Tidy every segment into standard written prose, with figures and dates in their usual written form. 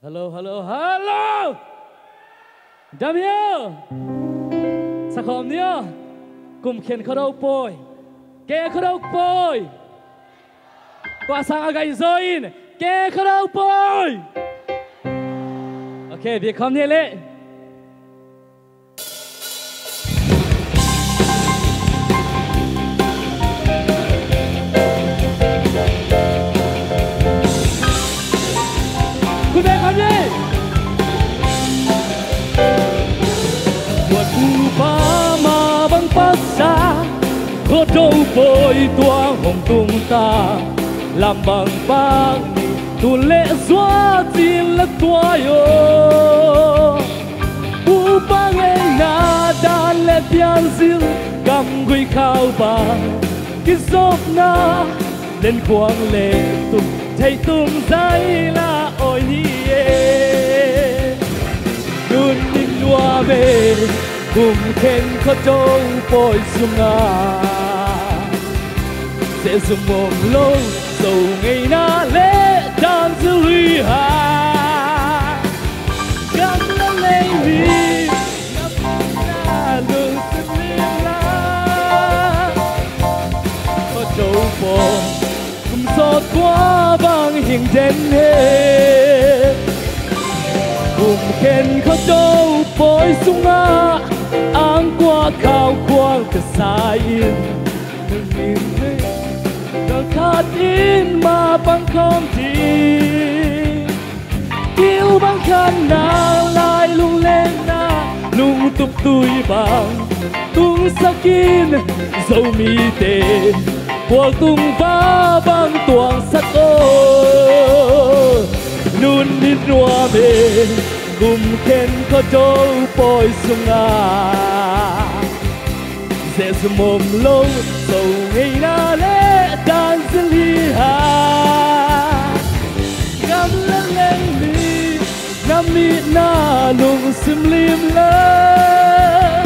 Hello, hello, hello. Đam yêu. Sắc hòm nhớ. Cùng khen khâu đâu bồi. Kê khâu đâu bồi. Qua sang agai zoin. Kê khâu đâu bồi. Ok, việc không nhẹ lệ. Có đâu bồi toang hồng tung ta làm bằng bạc tu lệ xóa tin là tua yo u ba ngày na đan lệ pian zil cầm gửi khao ba cái giọt na lên quang lệ tung thấy tung dây là ôi nhie đun ninh loa về cùng khen có đâu bồi sung sẽ dùng mồm lâu dầu ngày na lễ đàn dư huy hà gắn lên lấy mi ngập na đường sức liên la có đâu bò cùng giọt qua vang hình đến hết cùng khen có đâu bồi sung áng qua khao quang từ xa yên đừng nhìn thấy khát in mà bằng không thì yêu bằng khăn nàng lại lung lên na lung tục tui bằng tung sắc kín dầu mi tê cuộc tung phá bằng tuang sắc ô nun nít noa bê cùng khen có đâu bồi sung sẽ dùng mồm lâu dầu ngày na lễ đàn dư ly hà ngắm lên lên mi ngắm mi na lùng sim lim lên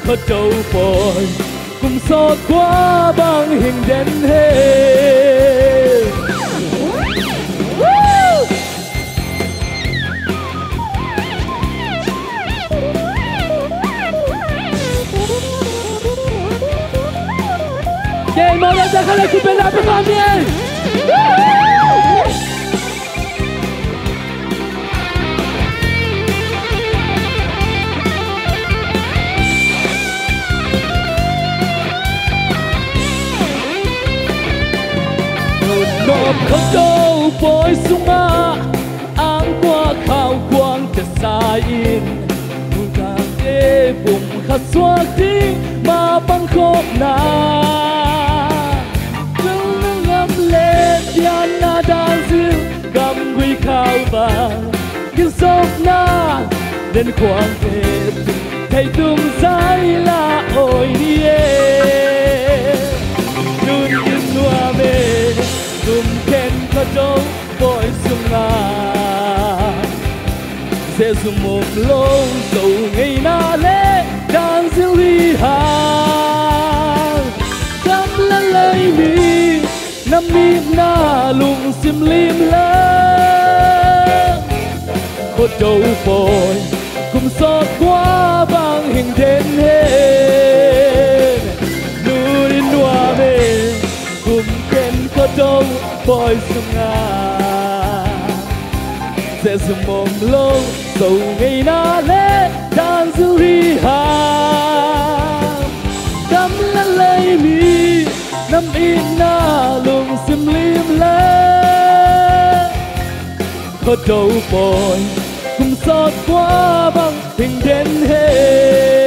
có đâu bồi cùng xót qua bằng hình đến hết. Okay, mau dah kalau kita nak bermain. Nộp không đâu bồi sung áng qua khao quang từ xa in buồn càng đê vùng khát xóa tiếng mà băng khóc na na đan dư cầm quy khao vàng nhưng giọt na đến quang về thầy tung dây là ôi nhé đun yên noa mê cùng khen có đâu bồi sung sẽ dùng một lâu dầu ngày na lễ đan dư huy hàng cắm lên lấy mi năm mi na lùng sim lim lên có đâu bồi cùng xót qua bằng hình đến hết nu đi noa về cùng khen có đâu bồi sung sẽ dùng mồm lâu dầu ngày na lễ đàn dư huy hàng cắm lên lấy mi năm in na lùng sim lim lên có đâu bồi cùng xót qua bằng hình đến hết.